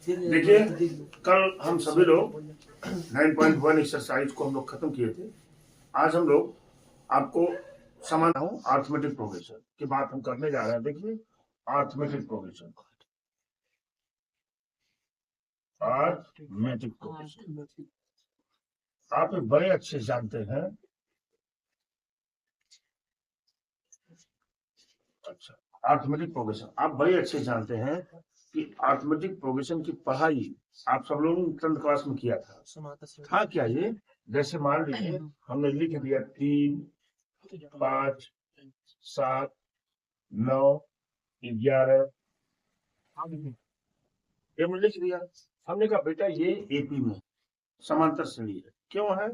देखिए, कल हम सभी लोग 9.1 एक्सरसाइज को हम लोग खत्म किए थे। आज हम लोग आपको समाधान अरिथमेटिक प्रोग्रेशन की बात हम करने जा रहे हैं। देखिए, अरिथमेटिक प्रोग्रेशन, अरिथमेटिक प्रोग्रेशन आप बड़े अच्छे जानते हैं। अच्छा, अरिथमेटिक प्रोग्रेशन आप बड़े अच्छे जानते हैं कि अरिथमेटिक प्रोग्रेशन की पढ़ाई आप सब लोगों ने 10th क्लास में किया था क्या ये? जैसे मान लीजिए हमने लिख दिया 3, 5, 7, 9, 11, ये हमने लिख दिया। हमने कहा बेटा ये एपी में समांतर श्रेणी है। क्यों है?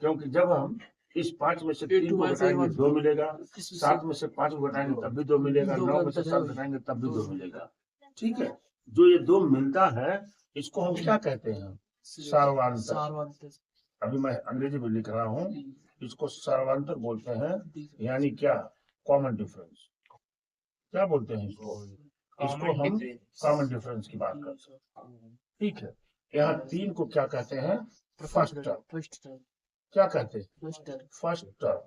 क्योंकि जब हम इस 5 में से 3 को घटाएंगे 2 मिलेगा, 7 में से 5 को घटाएंगे तब भी 2 मिलेगा, 9 में से 7 घटाएंगे तब भी 2 मिलेगा। ठीक है, जो ये 2 मिलता है इसको हम क्या कहते हैं? सार्वधातुक। अभी मैं अंग्रेजी में लिख रहा हूँ, इसको सार्वधातुक बोलते हैं, यानी क्या? Common difference. क्या बोलते हैं इसको? इसको हम कॉमन डिफरेंस की बात करते हैं। ठीक है, यहाँ 3 को क्या कहते हैं? First term. क्या कहते हैं? First term.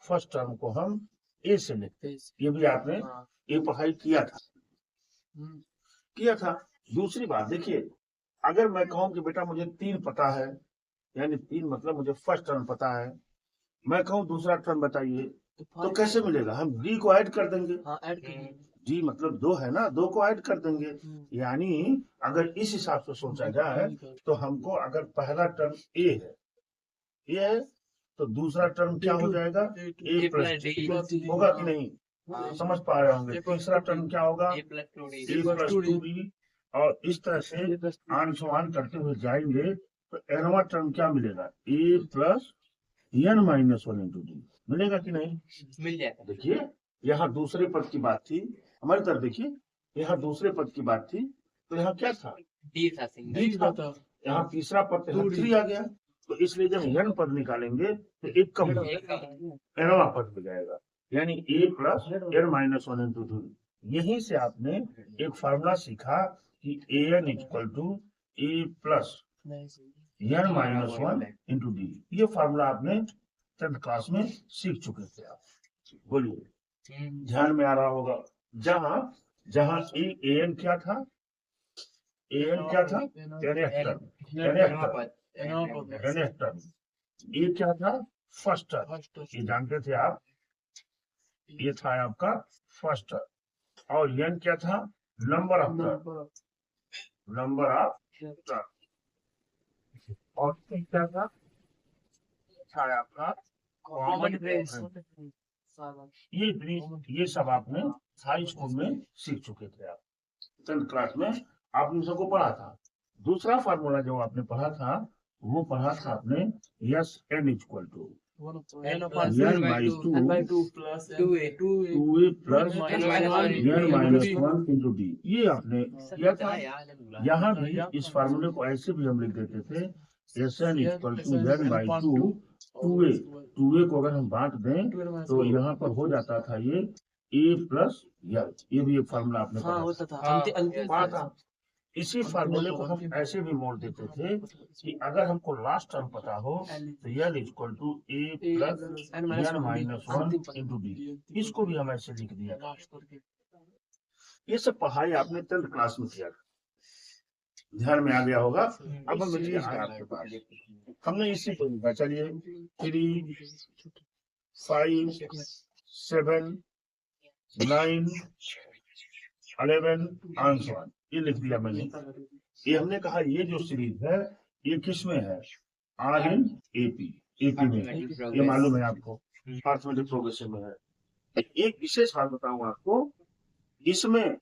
फर्स्ट टर्म को हम ए से लिखते हैं। ये भी आपने ये पढ़ाई किया था। दूसरी बात देखिए, अगर मैं कहूं कि बेटा मुझे 3 पता है, यानी 3 मतलब मुझे फर्स्ट टर्म पता है, मैं कहूं दूसरा टर्म बताइए, तो कैसे मिलेगा? हम डी को ऐड कर देंगे। डी मतलब 2 है ना, 2 को ऐड कर देंगे। यानी अगर इस हिसाब से सोचा जाए तो हमको अगर पहला टर्म ए है, ये है, तो दूसरा टर्म क्या हो जाएगा? ए प्लस डी होगा कि नहीं? समझ पा रहे होंगे। तीसरा टर्म क्या होगा? ए प्लस 2डी। और इस तरह से आन करते हुए जाएंगे तो एनवा टर्म क्या मिलेगा? A plus N minus 1 into D मिलेगा कि नहीं? मिल जाएगा। देखिए, यहाँ दूसरे पद की बात थी, हमारी तरफ देखिए, यहाँ दूसरे पद की बात थी, तो यहाँ क्या था? डी था। यहाँ तीसरा पद 3 आ गया, तो इसलिए जब एन पद निकालेंगे तो एक कम एनवा पद मिल जाएगा, यानी A plus N minus 1 into D. यहीं से आपने एक फार्मूला सीखा कि A N equal to A plus N minus 1 into D. ये फार्मूला आपने 10th क्लास में सीख चुके थे आप। बोलिए, ध्यान में आ रहा होगा। जहां ए एन क्या था? ए एन क्या था? ये क्या था? First term. ये जानते थे आप, ये था आपका फर्स्ट टर्म। और एन क्या था? Number of term. और क्या था? आपका कॉमन डिफरेंस। ये सब आपने हाई स्कूल में सीख चुके थे आप। 10th क्लास में आपने सबको पढ़ा था। दूसरा फार्मूला जो आपने पढ़ा था वो पढ़ा था आपने S n equal to n by 2 plus 2a plus N minus 1 into D. ये आपने किया था। यहाँ भी इस फार्मूले को ऐसे भी हम लिख देते थे, S n equal to n by 2a को अगर हम बांट दें तो यहाँ पर हो जाता था ये ए प्लस एल। ये भी एक फार्मूला आपने पढ़ा था। इसी फार्मूले को हम ऐसे भी मोड़ देते थे कि अगर हमको लास्ट टर्म पता हो तो l equal to A plus N minus 1 into d. इसको भी हम ऐसे लिख दिया। ये सब पढ़ाई आपने 10th क्लास में किया था, ध्यान में आ गया होगा। अब हम आपके पास हमने इसी को चलिए 3, 5, 7, 9, 11 आंसर ये लिख दिया मैंने। ये हमने कहा ये जो सीरीज है ये किस में है? आर एन एपी में है। ये मालूम है आपको, अरिथमेटिक प्रोग्रेशन में है। एक विशेष बात बताऊं आपको, इसमें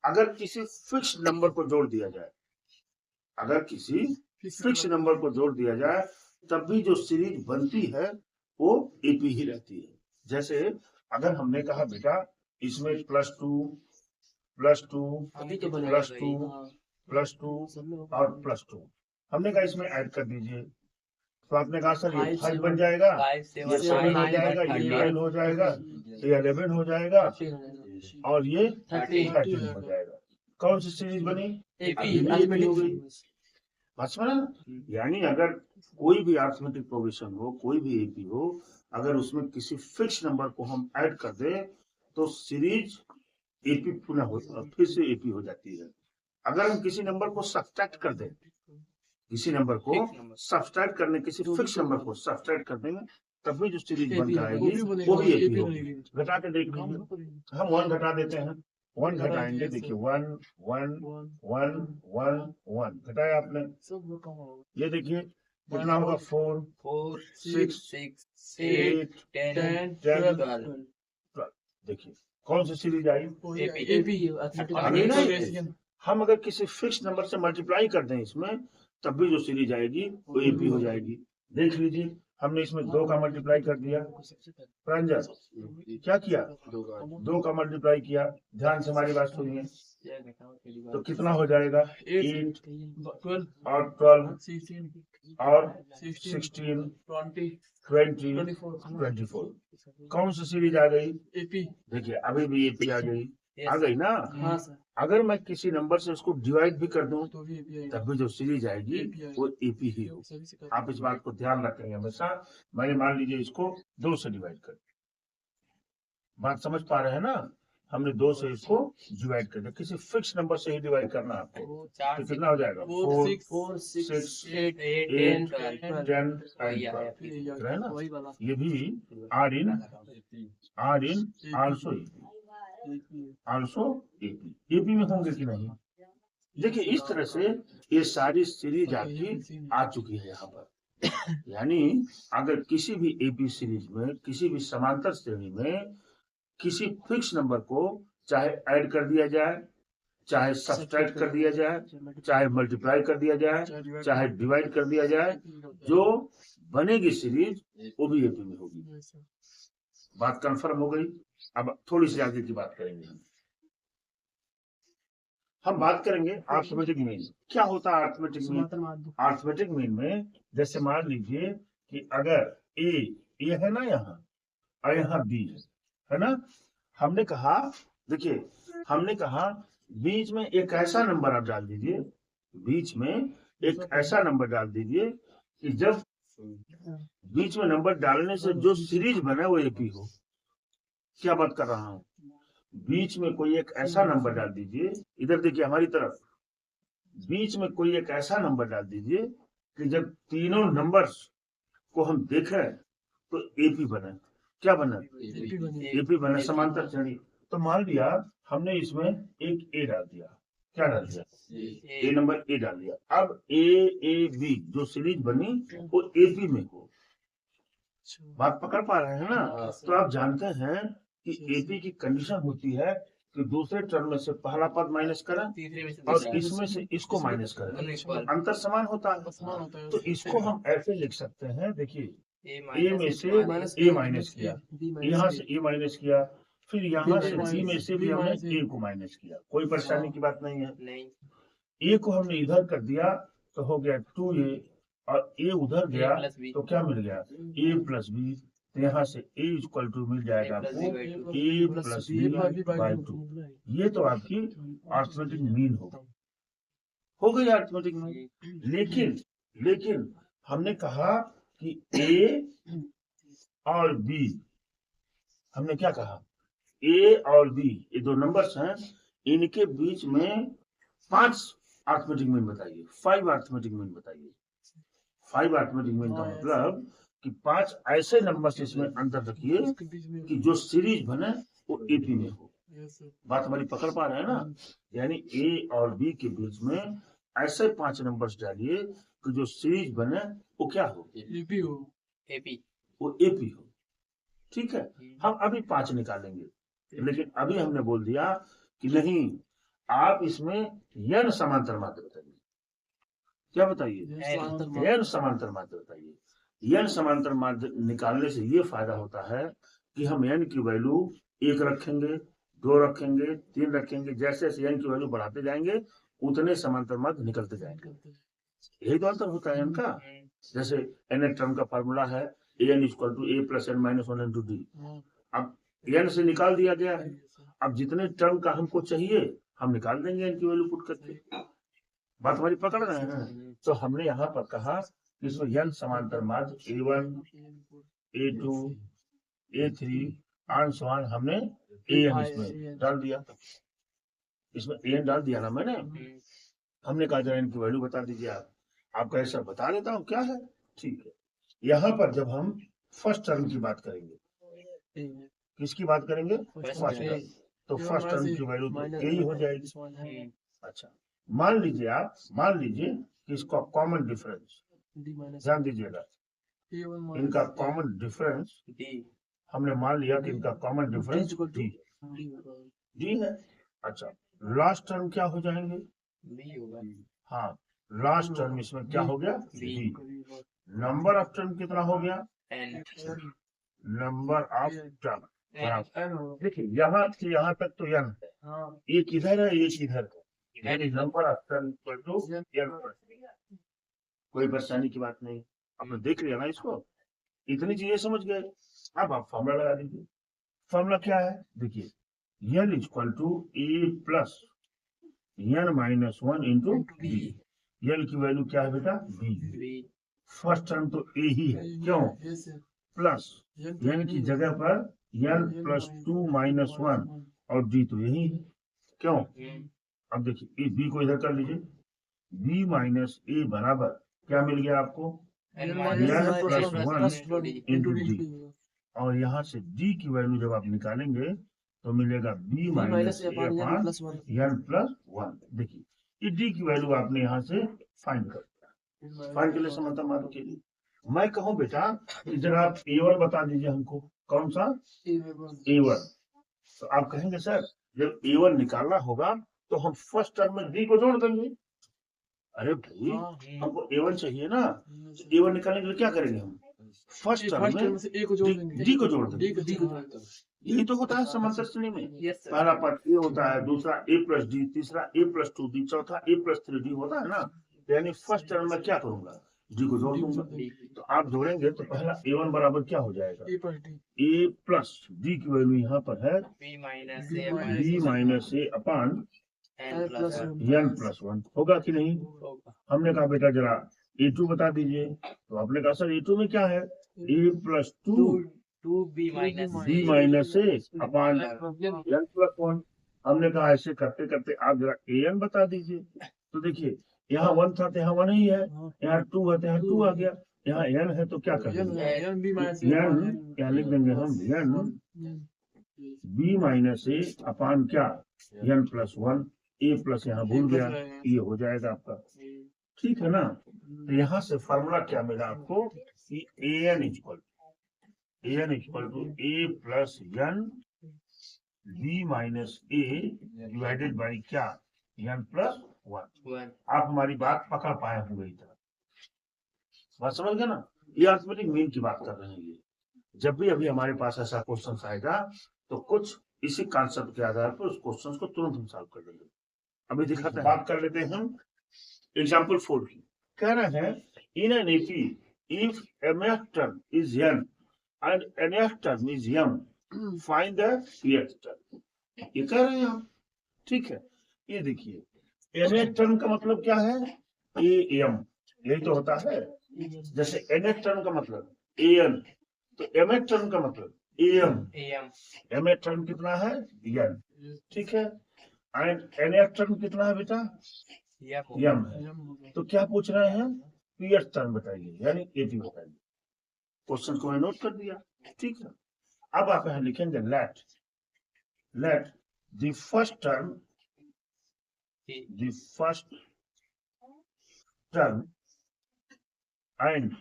अगर किसी फिक्स नंबर को जोड़ दिया जाए, तब भी जो सीरीज बनती है वो एपी ही रहती है। जैसे अगर हमने कहा बेटा इसमें +2 और +2 हमने कहा इसमें ऐड कर दीजिए, तो आपने कहा सर ये 5 बन जाएगा, ये 7 हो जाएगा, ये 9 हो जाएगा, ये 11 हो जाएगा और ये 13 हो जाएगा। कौन सी सीरीज बनी? एपी अर्थमेटिक हो गई। बात समझा ना? यानी अगर कोई भी अर्थमेटिक प्रोग्रेशन हो, कोई भी एपी हो, अगर उसमें किसी फिक्स नंबर को हम ऐड कर दे तो सीरीज एपी पुनः हो, फिर से एपी हो जाती है। अगर हम किसी नंबर को सब्ट्रैक्ट कर दें, किसी नंबर को Fixed number. सब्ट्रैक्ट करने, किसी फिक्स नंबर को सब्ट्रैक्ट कर देंगे, तब भी जो सीरीज बन AP जाएगी होगी, वो भी एपी AP होगी। होगी। घटा के देख लीजिए, हम 1 घटा देते हैं, 1 घटाएंगे, देखिए 1 1 1 1 1 घटाया आपने, सब कम होगा। ये देखिए कितना होगा, 4 4 6 6 8 8 10 10 12 देखिए कौन सी सीरीज आई? AP अभी ना, हम अगर किसी फिक्स नंबर से मल्टीप्लाई कर दें इसमें, तब भी जो सीरीज आएगी वो एपी हो जाएगी। देख लीजिए, हमने इसमें 2 का मल्टीप्लाई कर दिया, प्रांजल क्या किया, 2 का मल्टीप्लाई किया, ध्यान से हमारी बात सुनिए, तो कितना हो जाएगा, 8 12 और 12 16 और 16 16 20 20 24 कौन सी सीरीज आ गई? AP। देखिए अभी भी एपी आ गई, आ गई ना। हाँ सर, अगर मैं किसी नंबर से उसको डिवाइड भी कर दूं, तो भी AP आएगा। तब भी जो सीरीज आएगी वो एपी ही होगी। सभी से आप इस बात को ध्यान रखेंगे हमेशा। मैंने मान लीजिए इसको 2 से डिवाइड कर दिया, बात समझ पा रहे हैं ना? हमने 2 से इसको डिवाइड कर दिया, किसी फिक्स नंबर से ही डिवाइड करना है आपको, तो कितना हो जाएगा, 4 6 8 8 10 10 वही and आया। 12 है ना? वही वाला ये भी are in also AP, AP में होंगे कि नहीं? देखिए इस तरह से ये सारी सीरीज आपकी आ चुकी है यहाँ पर। यानी अगर किसी भी एपी सीरीज में, किसी भी समांतर श्रेणी में किसी फिक्स नंबर को चाहे ऐड कर दिया जाए, चाहे सब्ट्रैक्ट कर दिया जाए, चाहे मल्टीप्लाई कर दिया जाए, चाहे डिवाइड कर दिया जाए, जो बनेगी सीरीज वो भी एपी में होगी। बात कंफर्म हो गई। अब थोड़ी सी आगे की बात करेंगे हम बात करेंगे अर्थमेटिक मीन। क्या होता है अर्थमेटिक मीन? अर्थमेटिक मीन में जैसे मान लीजिए कि अगर ए है ना यहाँ, और यहाँ बी है ना, हमने कहा, देखिए हमने कहा बीच में एक ऐसा नंबर आप डाल दीजिए, बीच में एक ऐसा नंबर डाल दीजिए कि जब बीच में नंबर डालने से जो सीरीज बने वो एपी हो। क्या बात कर रहा हूँ? बीच में कोई एक ऐसा नंबर डाल दीजिए, इधर देखिए हमारी तरफ, बीच में कोई एक ऐसा नंबर डाल दीजिए कि जब तीनों नंबर्स को हम देखें तो एपी बने। क्या बने? एपी बने, समांतर श्रेणी। तो मान लिया हमने इसमें एक ए डाल दिया, क्या डाल दिया, ए नंबर ए डाल दिया। अब ए बी जो सीरीज बनी वो एपी में हो। बात पकड़ पा रहे हैं ना? तो आप जानते हैं कि एपी की कंडीशन होती है कि दूसरे टर्म में से पहला पद माइनस करें तीसरे में से और इसमें से इसको माइनस करें, अंतर समान होता है। तो इसको हम ऐसे लिख सकते हैं, देखिए ए में से ए माइनस किया, यहाँ से ए माइनस किया, फिर यहाँ से बी में से भी हमने ए को माइनस किया। कोई परेशानी की बात नहीं है। नहीं, ए को हमने इधर कर दिया तो हो गया 2a, और ए उधर गया प्लस बी तो क्या मिल गया, a प्लस बी। तो यहाँ से a इक्वल टू मिल जाएगा आपको a प्लस बी बाई 2। ये तो आपकी अर्थमेटिक मीन हो गई अर्थमेटिक मीन। लेकिन हमने कहा कि a और b, हमने क्या कहा, a और b ये दो नंबर्स हैं, इनके बीच में 5 अर्थमेटिक मीन बताइए, 5 अर्थमेटिक मीन बताइए। 5 अर्थमेटिक मीन का मतलब कि 5 ऐसे नंबर्स इसमें अंतर रखिए कि जो सीरीज बने वो एपी में हो। बात हमारी पकड़ पा रहे हैं ना? यानी ए और बी के बीच में ऐसे 5 नंबर्स डालिए कि जो सीरीज बने वो क्या हो, एपी हो, वो एपी हो। ठीक है, हम अभी 5 निकालेंगे, लेकिन अभी हमने बोल दिया कि नहीं, आप इसमें n समांतर माध्य बताइए। क्या बताइए? n समांतर माध्य बताइए। n समांतर माध्य निकालने से ये फायदा होता है कि हम n की वैल्यू 1 रखेंगे, 2 रखेंगे, 3 रखेंगे, जैसे जैसे n की वैल्यू बढ़ाते जाएंगे उतने समांतर माध्य निकलते जाएंगे। यही तो अंतर होता है n का। जैसे n टर्म का फार्मूला है an equal to a plus n minus 1 into d। अब n से निकाल दिया गया है, अब जितने टर्म का हमको चाहिए हम निकाल देंगे इनकी वैल्यू पुट करके। बात हमारी पकड़ रहे हैं ना। तो हमने यहाँ पर कहा कि इसमें n समांतर मार्ग A1 A2 A3 आन समान हमने an इसमें डाल दिया। इसमें an डाल दिया ना मैंने। हमने कहा जरा इनकी वैल्यू बता दीजिए आप। आपका ऐसा बता देता हूँ क्या है। ठीक है, यहाँ पर जब हम फर्स्ट टर्म की बात करेंगे, किसकी बात करेंगे? First term. तो फर्स्ट टर्म की वैल्यू तो यही हो जाएगी। अच्छा, मान लीजिए कि इसका कॉमन डिफरेंस, ध्यान दीजिएगा, इनका कॉमन डिफरेंस हमने मान लिया कि इनका कॉमन डिफरेंस डी है। अच्छा, लास्ट टर्म क्या हो जाएंगे? हाँ, लास्ट टर्म इसमें क्या हो गया? डी। नंबर ऑफ टर्म कितना हो गया? Number of term. देखिए यहाँ से यहाँ तक तो n है, एक इधर है एक इधर है, यानी number of term equal to n। कोई परेशानी की बात नहीं, आपने देख लिया ना इसको, इतनी चीजें समझ गए। अब आप फॉर्मूला लगा दीजिए। फॉर्मूला क्या है? देखिए, n equal to a plus n minus 1 into b। n की वैल्यू क्या है बेटा? b। फर्स्ट टर्म तो a ही है, क्यों? प्लस n की जगह पर n प्लस 2 माइनस 1 और d तो यही है, क्यों? अब देखिए b को इधर कर लीजिए, b माइनस a बराबर क्या मिल गया आपको? n plus 1 into d। और यहाँ से d की वैल्यू जब आप निकालेंगे तो मिलेगा b minus a upon n plus 1। देखिए, ये d की वैल्यू आपने यहाँ से फाइंड कर दिया। फाइंड के लिए समझता मानो के लिए मैं कहूँ बेटा कि जरा आप a1 बता दीजिए हमको। कौन सा? a1। तो आप कहेंगे सर जब a1 निकालना होगा तो हम फर्स्ट टर्म में d को जोड़ देंगे। अरे भाई, हमको a1 चाहिए ना, तो a1 निकालने के लिए क्या करेंगे? हम फर्स्ट टर्म में d को जोड़ देंगे। यही तो होता है समांतर श्रेणी में। पहला पद a होता है, दूसरा a प्लस डी, तीसरा a प्लस 2d, चौथा a प्लस 3d होता है ना। यानी फर्स्ट टर्म में क्या करूंगा? d को जोड़ दूंगा। तो आप जोड़ेंगे तो पहला a1 बराबर क्या हो जाएगा? a प्लस d की वैल्यू यहाँ पर है b minus a upon n plus 1। होगा कि नहीं? हमने कहा बेटा जरा a2 बता दीजिए। तो आपने कहा सर a2 में क्या है? a plus 2 b minus a upon n plus 1। हमने कहा ऐसे करते करते आप जरा an बता दीजिए। तो देखिए, यहाँ 1 था तो यहाँ 1 ही है, यहाँ 2 है तो यहाँ 2 आ गया, यहाँ n है तो क्या कर देंगे? n क्या लिख देंगे हम? n b minus a upon क्या? n plus 1। a प्लस यहाँ भूल गया, ये हो जाएगा आपका। ठीक है ना? तो यहाँ से फॉर्मूला क्या मिला आपको कि an equal to a plus n b minus a divided by क्या? n plus 1। आप हमारी बात पकड़ पाए होंगे इतना, बात समझ गए ना? ये अर्थमेटिक मीन की बात कर रहे हैं। ये जब भी अभी हमारे पास ऐसा क्वेश्चन आएगा तो कुछ इसी कॉन्सेप्ट के आधार पर उस क्वेश्चन को तुरंत हम सॉल्व कर लेंगे। अभी दिखाते हैं, बात कर लेते हैं हम एग्जाम्पल 4 की। कह रहे हैं in an AP if mth term is n and nth term is m, find the pth term। ये कह रहे हैं हम, ठीक है। ये देखिए nth term का मतलब क्या है? am, यही तो होता है। जैसे nth term का मतलब an, तो mth term का मतलब am। mth term कितना है? n, ठीक है। एंड nth term कितना है बेटा? m है। तो क्या पूछ रहे हैं? pth term बताइए, यानी एपी बताइए। क्वेश्चन को नोट कर दिया, ठीक है। अब आप यहाँ लिखेंगे let the first term and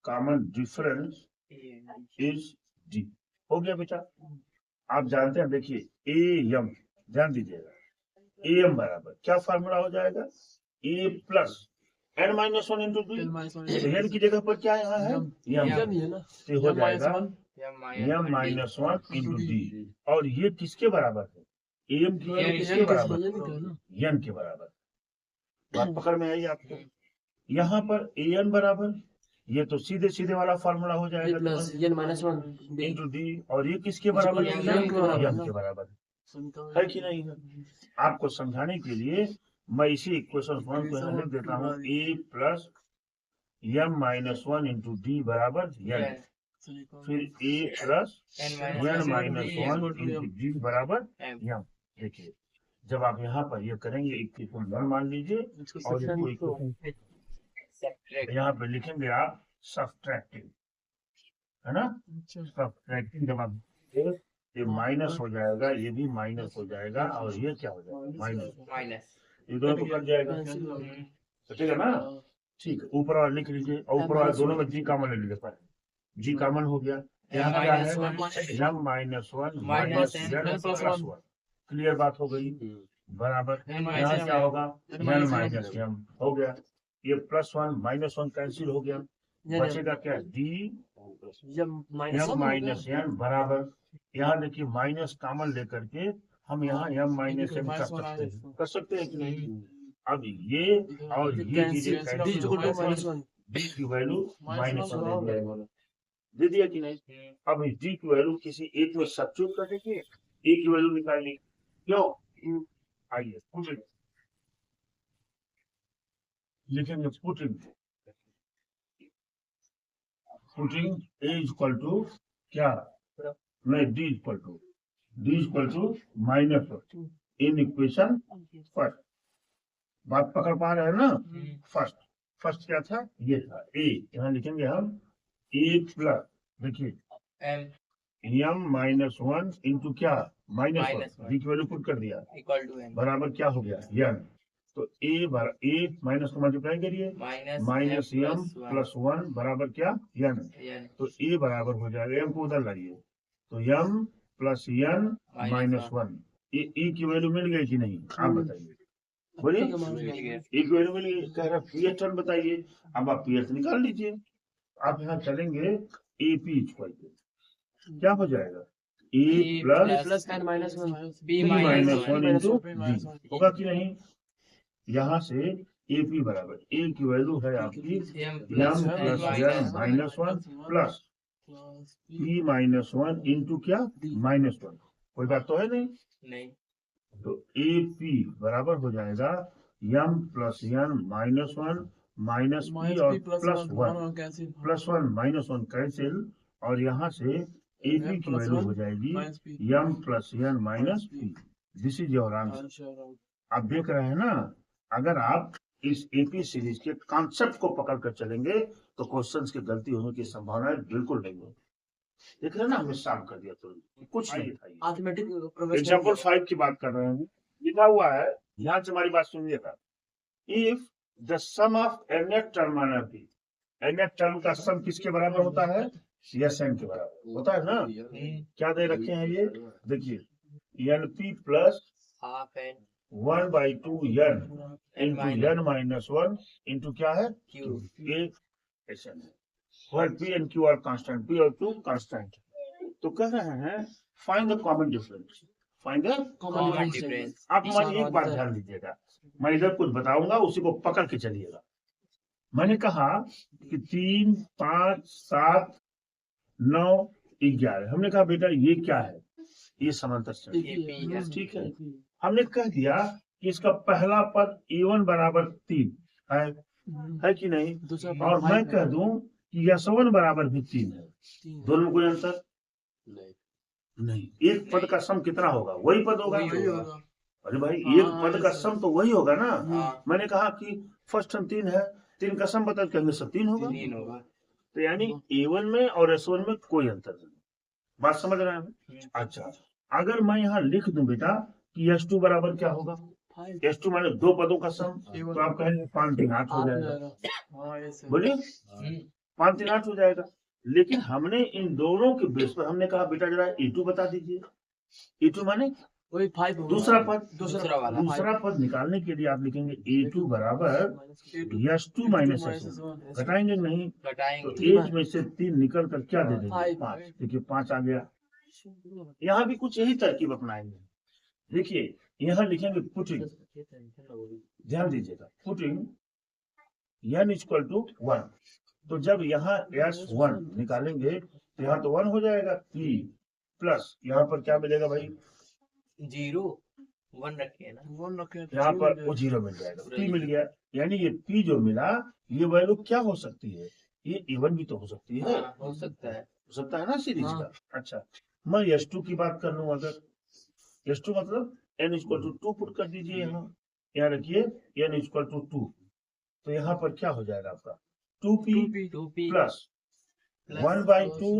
common difference is D. हो गया बेटा? आप जानते हैं, देखिए ए एम, ध्यान दीजिएगा, ए एम बराबर क्या फार्मूला हो जाएगा? A plus n minus 1 into D. n की जगह पर क्या यहाँ है? m, तो हो जाएगा m माइनस 1 इंटू डी। और ये किसके बराबर है? am की वैल्यू किसके बराबर? n के बराबर। बात पकड़ में आई आपको? यहाँ पर an बराबर ये तो सीधे सीधे वाला फॉर्मूला हो जाएगा plus n minus one into D, और ये किसके बराबर है? m के बराबर m के बराबर है कि नहीं है? आपको समझाने के लिए मैं इसी इक्वेशन फॉर्म को यहाँ लिख देता हूँ, a plus m minus one into D बराबर n, फिर a plus n minus one into D बराबर m। देखिए जब आप यहाँ पर ये करेंगे इक्वेशन वन मान लीजिए, और इसको इक्वेशन यहाँ पे लिखेंगे आप सब्ट्रैक्टिंग, है ना? सब्ट्रैक्टिंग जब आप ये माइनस हो जाएगा, ये भी माइनस हो जाएगा, और ये क्या हो जाएगा? माइनस। ये दोनों तो कट जाएगा, कटेगा ना? ठीक है, ऊपर वाला लिख लीजिए, और ऊपर वाला दोनों में जी कॉमन ले लीजिए, पर जी कॉमन हो गया। यहाँ क्या है? m minus one minus n plus one. Clear बात हो गई, बराबर। यहाँ क्या होगा? n माइनस m हो गया, ये plus one minus one cancel हो गया, बचेगा क्या? d m माइनस n बराबर, यहाँ देखिए माइनस कॉमन लेकर के हम यहाँ m माइनस m कर सकते हैं कि नहीं? अब ये और ये चीजें कैंसिल हो गई, d की वैल्यू माइनस वन दे दिया कि नहीं? अब इस d की वैल्यू किसी एक में सब्स्टिट्यूट कर देंगे, a की वैल्यू निकालनी, क्यों? आइए लिखेंगे पुटिंग a इक्वल टू क्या? नहीं, d equal to minus in equation first. बात पकड़ पा रहे हैं ना? फर्स्ट क्या था? ये था a, यहाँ लिखेंगे हम a प्लस, देखिए m माइनस वन इंटू क्या? माइनस वन, d की वैल्यू पुट कर दिया, इक्वल टू n बराबर क्या हो गया? n। तो a माइनस को मल्टीप्लाई करिए, माइनस m प्लस वन बराबर क्या? n। तो a बराबर हो जाएगा, m को उधर लाइए, तो m plus n minus one. A की वैल्यू मिल गई कि नहीं? आप बताइए, बोलिए। ए की वैल्यू मिल गई, कह रहा पीएच टर्म बताइए। अब आप पीएच निकाल लीजिए, आप यहाँ चलेंगे ए पी इक्वल टू क्या हो जाएगा? A plus n minus one B minus one into D, होगा कि नहीं? यहाँ से ए पी बराबर, ए की वैल्यू है आपकी m plus n minus one plus P minus one into क्या? Minus one. कोई बात तो है नहीं? तो ए पी बराबर हो जाएगा m plus n minus one minus P और plus one minus one cancel, और यहाँ से ए पी की वैल्यू हो जाएगी m plus n minus P. This is your answer. आप देख रहे हैं ना, अगर आप इस एपी सीरीज के कॉन्सेप्ट को पकड़ कर चलेंगे तो क्वेश्चंस की गलती होने की संभावना बिल्कुल नहीं होगी। देख रहे हैं ना, हमने साफ कर दिया, तो कुछ नहीं था। एग्जाम्पल 5 की बात कर रहे हैं, लिखा हुआ है, ध्यान से हमारी बात सुनिएगा। If the sum of nth term nth term का सम किसके बराबर होता है? n के बराबर होता है ना? क्या दे रखे हैं ये? देखिए np plus half n 1/2 n into n minus one into क्या है? q। ऐसा है, P and Q are constant, P और Q constant। तो कह रहे हैं find the common difference, find the common difference. आप हमारी एक बात ध्यान दीजिएगा, मैं इधर कुछ बताऊंगा, उसी को पकड़ के चलिएगा। मैंने कहा कि 3, 5, 7, 9, 11, हमने कहा बेटा ये क्या है? ये समांतर श्रेणी, ठीक है। हमने कह दिया कि इसका पहला पद a1 बराबर 3 है कि नहीं? और मैं कह दूं कि s1 बराबर भी 3 है, दोनों में कोई अंतर नहीं। एक पद का सम कितना होगा? वही पद होगा। अरे भाई, एक पद का सम तो वही होगा ना। मैंने कहा कि फर्स्ट टर्म 3 है, 3 का सम बता कहेंगे सब 3 होगा। तो यानी a1 में और s1 में कोई अंतर नहीं। बात समझ रहे हैं? अच्छा, अगर मैं यहाँ लिख दूं बेटा कि s2 बराबर क्या होगा? s2 माने दो पदों का सम, तो आप कहेंगे 5 3 8 हो जाएगा। बोलिए, 5 3 8 हो जाएगा। लेकिन हमने इन दोनों के बेस पर हमने कहा बेटा जरा a2 बता दीजिए। a2 माने दूसरा पद निकालने के लिए आप लिखेंगे a2 बराबर s2 माइनस s1। घटाएंगे नहीं, तो 8 में से 3 निकल कर क्या दे देंगे? 5। देखिए 5 आ गया। यहाँ भी कुछ यही तरकीब अपनाएंगे। देखिए यहाँ लिखेंगे पुटिंग, ध्यान दीजिएगा, पुटिंग n इक्वल टू 1, तो जब यहाँ S1 निकालेंगे तो यहाँ तो 1 हो जाएगा, P प्लस यहाँ पर क्या मिलेगा भाई, 0 1 रखे ना, 1 रखे हैं, यहाँ zero पर मिल वो जाएगा। 0 मिल जाएगा, P मिल गया। यानी ये P जो मिला ये वैल्यू क्या हो सकती है, ये इवन भी तो हो सकती है, हाँ, हो सकता है। हो सकता है ना सीरीज हाँ। का। अच्छा मैं S2 की बात कर लूं, अगर S2 मतलब n इक्वल टू 2 पुट कर दीजिए, यहाँ रखिए n इक्वल टू 2, तो यहाँ पर क्या हो जाएगा आपका 2p 2p plus plus 1/2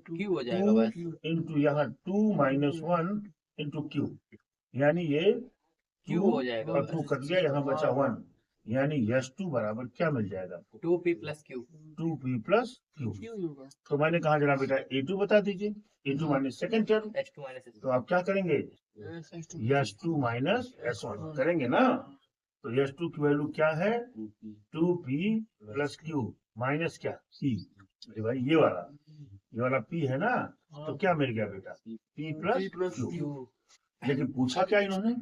q हो जाएगा 2 बस। इंटू यहाँ 2 माइनस 1 इंटू क्यू, यानी ये q 2 हो जाएगा और बस। 2 कट गया, यहाँ बचा 1, यानी S2 बराबर क्या मिल जाएगा आपको, 2p plus q। 2p plus Q. क्यों होगा? तो मैंने कहा जरा बेटा A2 बता दीजिए, A2 minus second term, h2 minus तो आप क्या करेंगे, S2 माइनस S1 करेंगे ना, तो S2 की वैल्यू क्या है 2p प्लस क्यू माइनस क्या p, अरे भाई ये वाला p है ना, तो क्या मिल गया बेटा p प्लस क्यू। q। लेकिन पूछा क्या इन्होंने,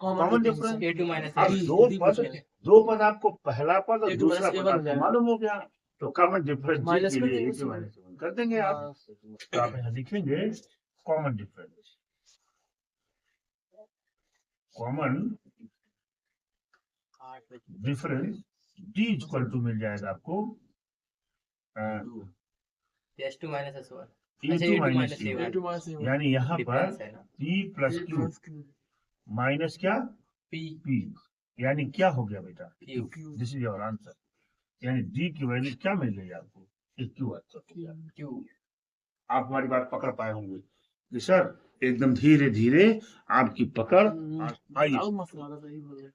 कॉमन डिफरेंस। a2 माइनस अब दो पद आपको पहला पद और A2 दूसरा minus पद A1 आपको है। मालूम हो गया, तो कॉमन डिफरेंस Minus के कर लिए देंगे A2 माइनस A1 कर देंगे आप, तो आप यहाँ लिखेंगे common difference, common difference D equal to मिल जाएगा आपको h2 minus s1। A2 minus A1। A1, A2 minus A1 यानी यहाँ पर डिफरेंस है ना, P plus P Q plus Q minus क्या p P, यानी क्या हो गया बेटा q। Q this is your answer, यानी D की वैल्यू क्या मिल गई आपको, एक Q आंसर हो गया। q। आप हमारी बात पकड़ पाए होंगे कि सर एकदम धीरे धीरे आपकी पकड़ आई। दाल मसाला का सही बोल रहे हैं।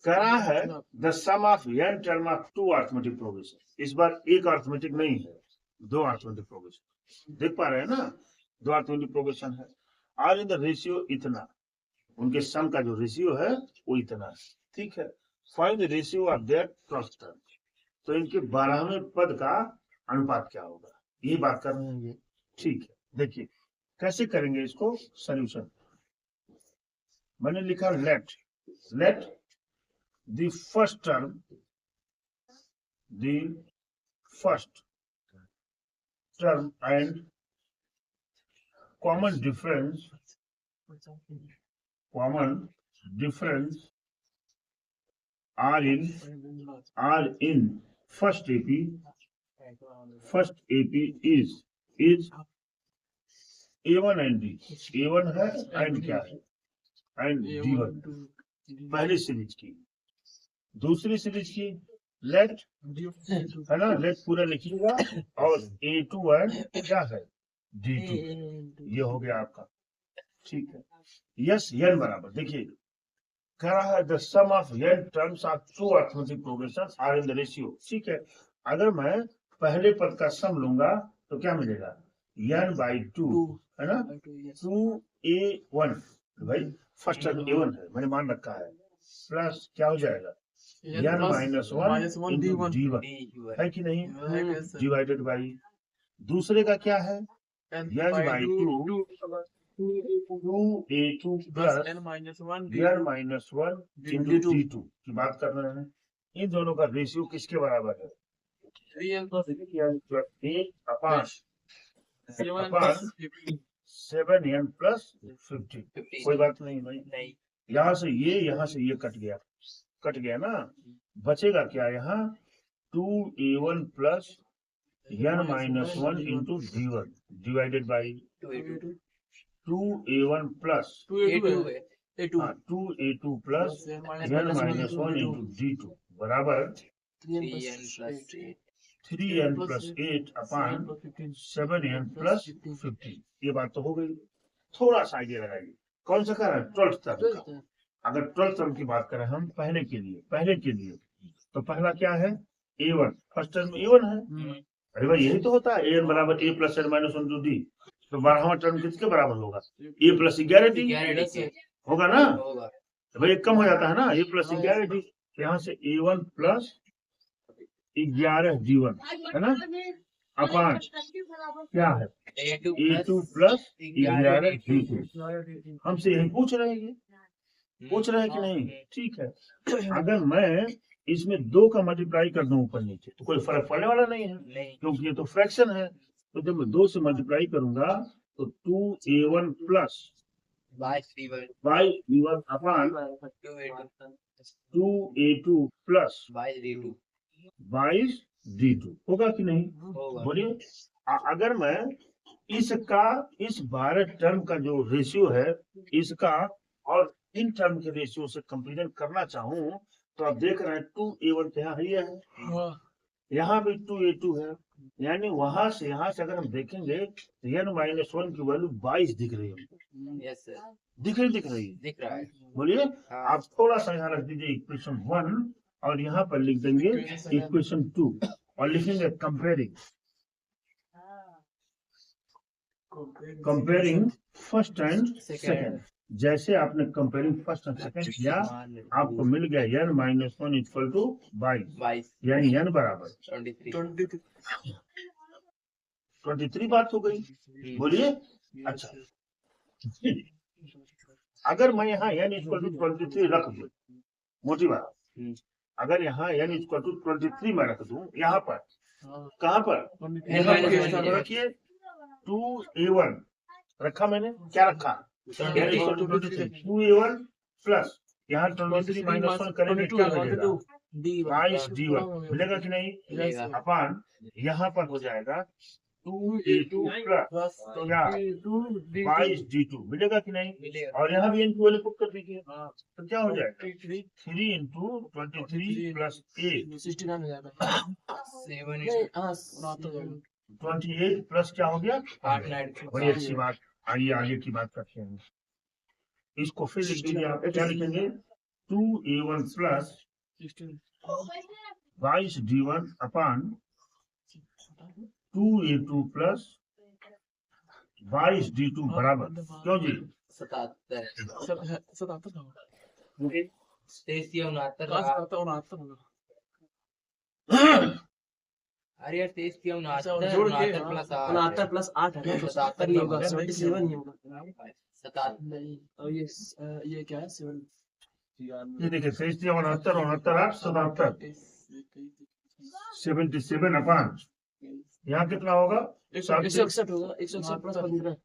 करा है the sum of n term of 2 arithmetic progression, इस बार एक अर्थमेटिक नहीं है, 2 अर्थमेटिक प्रोग्रेशन, देख पा रहे हैं ना, 2 अर्थमेटिक प्रोग्रेशन है, और इन द रेशियो इतना, उनके सम का जो रेशियो है वो इतना है, ठीक है। Find the ratio of their cross term, तो इनके 12वें पद का अनुपात क्या होगा, ये बात कर रहे हैं ये, ठीक है। देखिए कैसे करेंगे इसको सॉल्यूशन, मैंने लिखा late the first term and common difference are in first AP is A1 and D, A1 है and क्या है and D1 पहली सीरीज की, दूसरी सीरीज की लेट है ना, लेट पूरा लिखिएगा, और A2 एंड क्या है D2, ये हो गया आपका, ठीक है। यस n बराबर, देखिए कह रहा है the sum of n terms of 2 arithmetic progression are in the ratio, ठीक है। अगर मैं पहले पद का सम लूंगा तो क्या मिलेगा n/2 है ना, 2A1, भाई फर्स्ट टर्म A1 है मैंने मान रखा है, प्लस क्या हो जाएगा n माइनस 1 इंटू D1 है कि नहीं, डिवाइडेड बाई दूसरे का क्या है n/2 2A2 plus n minus 1 n minus 1 into D2 की बात कर रहे हैं। इन दोनों का रेशियो किसके बराबर है, 3n plus 8 upon 7 plus 15 7n plus 15, कोई बात नहीं भाई, नहीं, यहाँ से ये कट गया ना, बचेगा क्या यहाँ 2A1 plus n minus 1 into D1 divided by 2a2 2A1 plus 2a2 है A2 2A2 plus n n minus 1 into D2 बराबर 3n 3n plus plus 8। 3n plus 8 upon 7n plus 15, ये बात तो हो गई। थोड़ा सा आइडिया लगाइए, कौन सा कर रहा है 12th टर्म का, अगर 12th टर्म की बात करें हम पहले के लिए तो पहला क्या है A1, फर्स्ट टर्म A1 है, अरे भाई यही तो होता है an बराबर a plus n minus 1 D, तो 12वां टर्म किसके बराबर होगा a प्लस 11D 11 से होगा ना, होगा, तो भाई कम हो जाता है ना a प्लस 11D, यहाँ से A1 प्लस 11D1 है ना, अपॉन क्या है A2 प्लस 11D2, हमसे यही पूछ रहे हैं कि नहीं, ठीक है। अगर मैं इसमें 2 का मल्टीप्लाई कर दूं ऊपर नीचे तो कोई फर्क पड़ने वाला नहीं है, नहीं, क्योंकि ये तो फ्रैक्शन है। तो जब मैं 2 से मल्टीप्लाई करूंगा तो 2a1 plus by 3 by v1 upon 2 2a2 plus by 3 by d2 होगा कि नहीं? होगा। बोलिए। अगर मैं इसका इस 12 टर्म का जो रेशियो है इसका और इन टर्म के रेशियो से कंपेरिजन करना चाहूं तो आप देख रहे हैं 2a1 तो यहाँ है, हाँ यहाँ भी 2a2 है, यानी वहां से यहाँ से अगर हम देखेंगे तो n-1 की वैल्यू 22 दिख रही है। यस सर, दिख रही है। दिख रहा है। बोलिए। हाँ, आप थोड़ा सा यहाँ रख दीजिए इक्वेशन 1 और यहाँ पर लिख देंगे इक्वेशन 2 और लिखेंगे कंपेयरिंग फर्स्ट एंड सेकंड। जैसे आपने कंपेयरिंग फर्स्ट एंड सेकंड किया आपको मिल गया n-1 इक्वल टू 22, यानी n बराबर 23 23 बात हो गई। बोलिए। अच्छा, अगर मैं यहाँ n इक्वल टू 23 रख दूं, मोटी बात, अगर यहाँ n इक्वल टू 23 में रख दूं, यहाँ पर कहाँ पर n-1 रखिए 2a1 रखा मैंने, क्या रखा? 2a1 प्लस यहाँ 23 माइनस 1 करेंगे क्या मिलेगा? 22 d1 मिलेगा कि नहीं? मिलेगा। अपान यहाँ पर हो जाएगा 2a2 प्लस क्या 22 d2 मिलेगा कि नहीं? मिलेगा। और यहाँ भी इनकी वैल्यू पुट कर दीजिए तो क्या हो जाएगा? 3 इंटू 23 प्लस 8 69 हो जाएगा। 7 28 प्लस क्या हो गया? 8 9 बड़ी अच्छी बात। आइए आगे की बात करते हैं। इसको फिर लिख दीजिए। आप क्या लिखेंगे? 2a1 प्लस 22 d1 अपान 2a2 प्लस 22 d2 बराबर क्यों जी? 77 77 23 या 69 69 अरे यार 23 या 69 जोड़ के 69 प्लस 69 प्लस 8 है ना, 77 नहीं नहीं होगा, होगा। 77 नहीं होगा। 77 नहीं, और ये क्या है 7 ये देखिए 23 69 69 8 77 77 अपान यहाँ कितना होगा? 161 होगा, 161 प्लस 15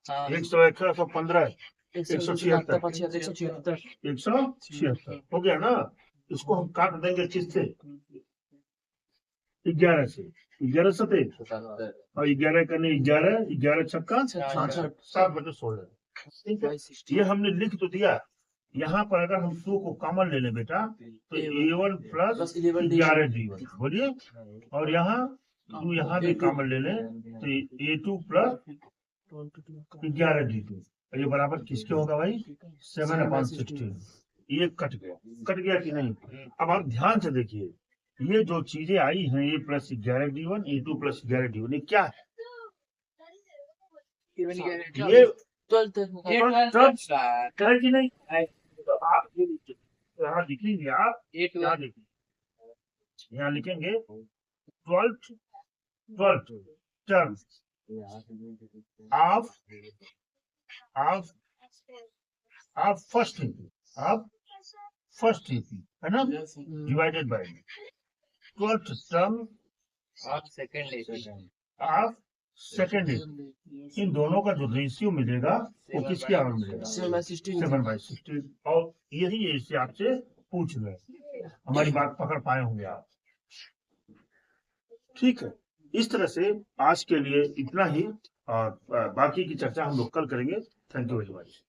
हाँ 115 176 176 176 हो गया ना। इसको हम काट देंगे किससे? 11 से। 11 सते 77 और 11 करने 11 11 छक्का 66 7 बटे 16। ठीक है, ये हमने लिख तो दिया। यहाँ पर अगर हम 2 को कॉमन ले लें बेटा तो a1 प्लस 11 d1 बोलिए, और यहाँ 2 यहाँ भी कॉमन ले लें तो a2 प्लस 11 d2 ये बराबर किसके होगा भाई? 7/16। ये कट गया कि नहीं? अब आप ध्यान से देखिए, ये जो चीजें आई हैं ये plus 11 d1 a2 plus 11 d1 ये क्या है? ये 12 कह कि नहीं? तो आप ये लिखिए, यहाँ लिखेंगे आप, यहाँ लिखिए, यहाँ लिखेंगे 12th term of first AP है ना, डिवाइडेड बाय 12th term आप सेकंड लेते of second AP। इन दोनों का जो रेशियो मिलेगा वो किसके आगे मिलेगा? 7/16। और यही ऐसे आपसे पूछ रहे हैं, हमारी बात पकड़ पाए होंगे आप। ठीक है, इस तरह से आज के लिए इतना ही और बाकी की चर्चा हम लोग कल करेंगे। Thank you very much.